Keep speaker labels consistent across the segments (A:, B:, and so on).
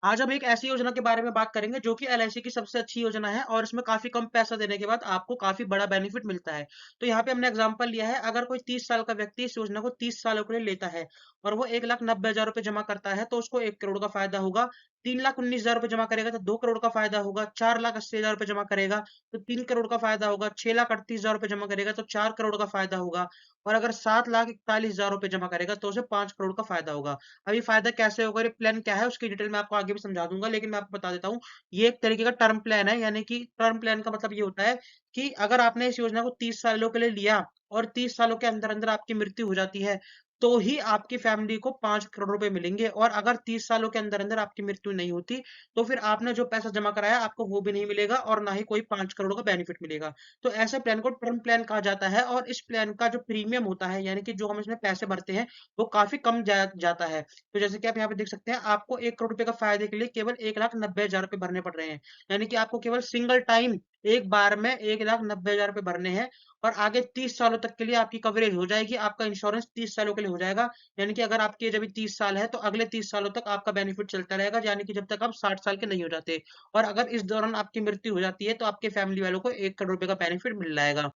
A: आज हम एक ऐसी योजना के बारे में बात करेंगे जो कि एलआईसी की सबसे अच्छी योजना है और इसमें काफी कम पैसा देने के बाद आपको काफी बड़ा बेनिफिट मिलता है। तो यहाँ पे हमने एग्जांपल लिया है, अगर कोई 30 साल का व्यक्ति इस योजना को 30 सालों के लिए लेता है और वो 1,90,000 रुपए जमा करता है तो उसको 1 करोड़ का फायदा होगा। 3,19,000 रुपए जमा करेगा तो 2 करोड़ का फायदा होगा। 4,80,000 रुपए जमा करेगा तो 3 करोड़ का फायदा होगा। 6,38,000 रुपए जमा करेगा तो 4 करोड़ का फायदा होगा। और अगर 7,41,000 रुपए जमा करेगा तो उसे 5 करोड़ का फायदा होगा। अब ये फायदा कैसे होगा, ये प्लान क्या है, उसकी डिटेल मैं आपको आगे भी समझा दूंगा, लेकिन मैं आपको बता देता हूँ। ये एक तरीके का टर्म प्लान है, यानी कि टर्म प्लान का मतलब ये होता है कि अगर आपने इस योजना को 30 सालों के लिए लिया और 30 सालों के अंदर अंदर आपकी मृत्यु हो जाती है तो ही आपकी फैमिली को 5 करोड़ रुपए मिलेंगे। और अगर 30 सालों के अंदर अंदर आपकी मृत्यु नहीं होती तो फिर आपने जो पैसा जमा कराया आपको वो भी नहीं मिलेगा और ना ही कोई 5 करोड़ का बेनिफिट मिलेगा। तो ऐसे प्लान को टर्म प्लान कहा जाता है और इस प्लान का जो प्रीमियम होता है, यानी कि जो हम इसमें पैसे भरते हैं, वो काफी कम जाता है। तो जैसे कि आप यहाँ पे देख सकते हैं, आपको 1 करोड़ रुपए का फायदे के लिए केवल 1,90,000 रुपए भरने पड़ रहे हैं। यानी कि आपको केवल सिंगल टाइम एक बार में 1,90,000 रुपए भरने हैं और आगे 30 सालों तक के लिए आपकी कवरेज हो जाएगी। आपका इंश्योरेंस 30 सालों के लिए हो जाएगा। यानी कि अगर आपकी एज अभी 30 साल है तो अगले 30 सालों तक आपका बेनिफिट चलता रहेगा, यानी कि जब तक आप 60 साल के नहीं हो जाते। और अगर इस दौरान आपकी मृत्यु हो जाती है तो आपके फैमिली वालों को 1 करोड़ रुपए का बेनिफिट मिल जाएगा।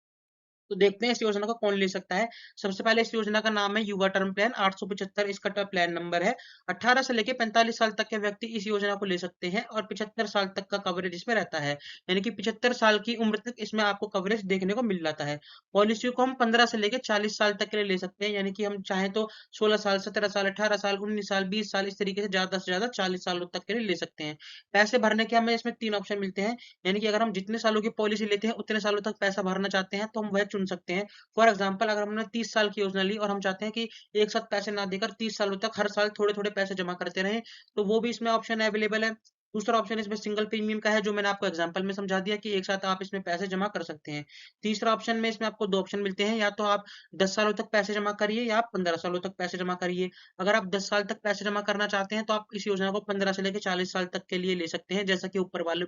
A: तो देखते हैं इस योजना को कौन ले सकता है। सबसे पहले इस योजना का नाम है युवा टर्म प्लान 875, इसका प्लान नंबर है। 18 से लेके 45 साल तक के व्यक्ति इस योजना को ले सकते हैं और 75 साल तक का कवरेज इसमें रहता है। यानी कि 75 साल की उम्र तक इसमें आपको कवरेज देखने को मिल जाता है। पॉलिसी को हम 15 से लेके 40 साल तक के लिए ले सकते हैं, यानी कि हम चाहें तो 16 साल, 17 साल, 18 साल, 19 साल, 20 साल, इस तरीके से ज्यादा से ज्यादा 40 सालों तक के लिए ले सकते हैं। पैसे भरने के हमें इसमें 3 ऑप्शन मिलते हैं। यानी कि अगर हम जितने सालों की पॉलिसी लेते हैं उतने सालों तक पैसा भरना चाहते हैं तो हम वह चुन सकते हैं। फॉर एग्जाम्पल, अगर हमने 30 साल की योजना ली और हम चाहते हैं कि एक साथ पैसे ना देकर 30 सालों तक हर साल थोड़े थोड़े पैसे जमा करते रहें, तो वो भी इसमें ऑप्शन अवेलेबल है। दूसरा ऑप्शन इसमें सिंगल प्रीमियम का है, जो मैंने आपको एग्जांपल में समझा दिया कि एक साथ आप इसमें पैसे जमा कर सकते हैं। तीसरा ऑप्शन में इसमें आपको दो ऑप्शन मिलते हैं, या तो आप 10 सालों तक पैसे जमा करिए या आप 15 सालों तक पैसे जमा करिए। अगर आप 10 साल तक पैसे जमा करना चाहते हैं तो आप इस योजना को 15 से लेकर 40 साल तक के लिए ले सकते हैं, जैसा कि ऊपर वाले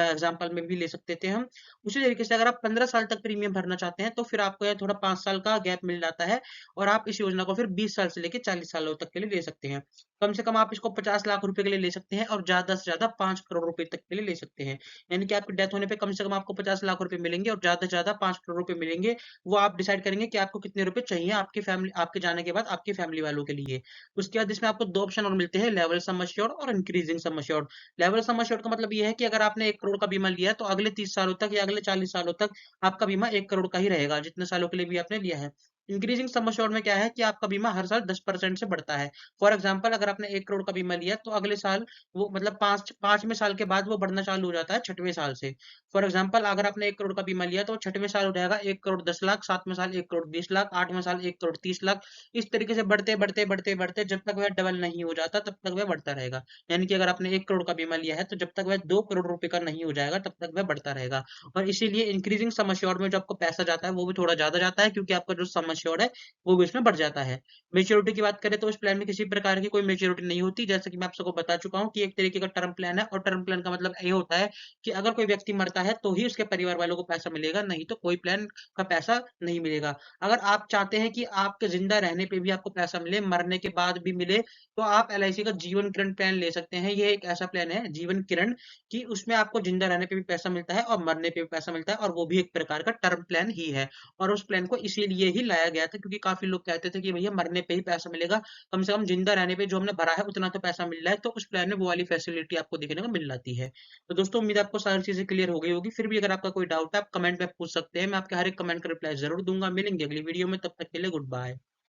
A: एग्जाम्पल में भी ले सकते थे हम। उसी तरीके से अगर आप 15 साल तक प्रीमियम भरना चाहते हैं तो फिर आपको यह थोड़ा 5 साल का गैप मिल जाता है और आप इस योजना को फिर 20 साल से लेके 40 सालों तक के लिए ले सकते हैं। कम से कम आप इसको 50 लाख रुपए के लिए ले सकते हैं और ज्यादा से ज्यादा 5 करोड़ रुपए तक के लिए ले सकते हैं। यानी कि आपकी डेथ होने पे कम से कम आपको 50 लाख रुपए मिलेंगे और ज्यादा से ज्यादा 5 करोड़ रुपए मिलेंगे। वो आप डिसाइड करेंगे कि आपको कितने रुपए चाहिए आपकी फैमिली, आपके जाने के बाद आपकी फैमिली वालों के लिए। उसके बाद इसमें आपको दो ऑप्शन और मिलते हैं, लेवल सम एश्योर्ड और increasing sum assured. Level sum assured का मतलब ये है कि अगर आपने 1 करोड़ का बीमा लिया है तो अगले 30 सालों तक या अगले 40 सालों तक आपका बीमा 1 करोड़ का ही रहेगा, जितने सालों के लिए भी आपने लिया है। इंक्रीजिंग सम एश्योर्ड में क्या है कि आपका बीमा हर साल 10% से बढ़ता है। फॉर एग्जाम्पल, अगर आपने 1 करोड़ का बीमा लिया तो अगले साल वो मतलब पांचवें साल के बाद वो बढ़ना चालू हो जाता है 6वें साल से। फॉर एग्जाम्पल, अगर आपने 1 करोड़ का बीमा लिया तो 6वें साल हो जाएगा 1 करोड़ 10 लाख, 7वें साल 1 करोड़ 20 लाख, 8वें साल 1 करोड़ 30 लाख। इस तरीके से बढ़ते बढ़ते बढ़ते बढ़ते जब तक वह डबल नहीं हो जाता तब तक वह बढ़ता रहेगा। यानी कि अगर आपने 1 करोड़ का बीमा लिया है तो जब तक वह 2 करोड़ रुपए का नहीं हो जाएगा तब तक वह बढ़ता रहेगा। और इसीलिए इंक्रीजिंग सम एश्योर्ड में जो आपको पैसा जाता है वो भी थोड़ा ज्यादा जाता है, क्योंकि आपका जो सम एश्योर्ड है वो भी उसमें बढ़ जाता है। मेच्योरिटी की बात करें तो इस प्लान में किसी प्रकार की कोई मेच्योरिटी नहीं होती, जैसे कि मैं आप सबको बता चुका हूँ कि एक तरीके का टर्म प्लान है और टर्म प्लान का मतलब ये होता है कि अगर कोई व्यक्ति मरता है तो ही उसके परिवार वालों को पैसा मिलेगा, नहीं तो कोई प्लान का पैसा नहीं मिलेगा। अगर आप चाहते हैं कि आपके जिंदा रहने पे भी आपको पैसा मिले, मरने के बाद भी मिले, तो आप एलआईसी का जीवन किरण प्लान ले सकते हैं। ये एक ऐसा प्लान है जीवन किरण कि उसमें आपको जिंदा रहने पे भी पैसा मिलता है और मरने पे भी पैसा मिलता है, और वो भी एक प्रकार का टर्म प्लान ही है। और उस प्लान को इसीलिए ही लाया गया था क्योंकि काफी लोग कहते थे कि भैया मरने पे ही पैसा मिलेगा, कम से कम जिंदा रहने पे जो हमने भरा है उतना तो पैसा मिल रहा है, तो उस प्लान में वो वाली फैसिलिटी आपको देखने को मिल जाती है। तो दोस्तों, उम्मीद है आपको सारी चीजें क्लियर हो गई होगी। फिर भी अगर आपका कोई डाउट है आप कमेंट में पूछ सकते हैं, मैं आपके हर एक कमेंट का रिप्लाई जरूर दूंगा। मिलेंगे अगली वीडियो में, तब तक के लिए गुड बाय।